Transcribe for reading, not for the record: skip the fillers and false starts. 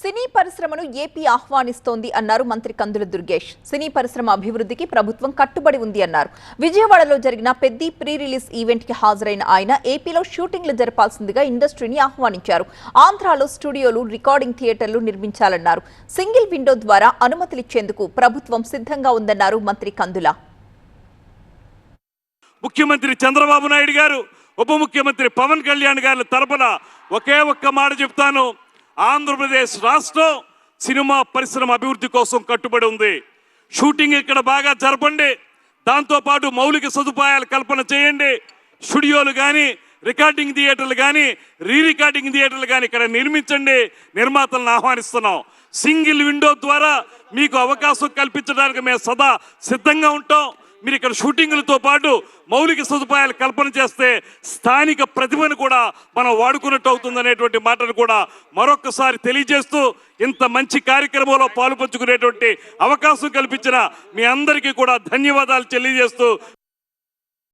సినీ పరిశ్రమను ఏపీ ఆహ్వానిస్తోంది అన్నారు మంత్రి కందుల దుర్గేష్. సినీ పరిశ్రమ అభివృద్ధికి ప్రభుత్వం కట్టుబడి ఉంది అన్నారు. విజయవాడలో జరిగిన పెద్ద ప్రీ రిలీజ్ ఈవెంట్ కి హాజరైన ఆయన ఏపీలో షూటింగ్లు జరపాల్సిందిగా ఇండస్ట్రీని ఆహ్వానించారు. ఆంధ్రాలో స్టూడియోలు, రికార్డింగ్ థియేటర్లు నిర్మించాలన్నారు. సింగిల్ విండో ద్వారా అనుమతులిచ్చేందుకు ప్రభుత్వం సిద్ధంగా ఉందన్నారు మంత్రి కందుల. ముఖ్యమంత్రి చంద్రబాబు నాయుడు గారు, ఉప ముఖ్యమంత్రి పవన్ కళ్యాణ్ గారి తరపున ఒకే ఒక్క మాట చెప్తాను. ఆంధ్రప్రదేశ్ రాష్ట్రం సినిమా పరిశ్రమ అభివృద్ధి కోసం కట్టుబడి ఉంది. షూటింగ్ ఇక్కడ బాగా జరపండి, దాంతోపాటు మౌలిక సదుపాయాల కల్పన చేయండి. స్టూడియోలు కానీ, రికార్డింగ్ థియేటర్లు కానీ, రికార్డింగ్ థియేటర్లు కానీ ఇక్కడ నిర్మించండి. నిర్మాతలను ఆహ్వానిస్తున్నాం. సింగిల్ విండో ద్వారా మీకు అవకాశం కల్పించడానికి మేము సదా సిద్ధంగా ఉంటాం. మీరు ఇక్కడ షూటింగులతో పాటు మౌలిక సదుపాయాలు కల్పన చేస్తే స్థానిక ప్రతిభను కూడా మనం వాడుకున్నట్టు అవుతుందనేటువంటి మాటను కూడా మరొకసారి తెలియజేస్తూ, ఇంత మంచి కార్యక్రమంలో పాలుపంచుకునేటువంటి అవకాశం కల్పించిన మీ అందరికీ కూడా ధన్యవాదాలు తెలియజేస్తూ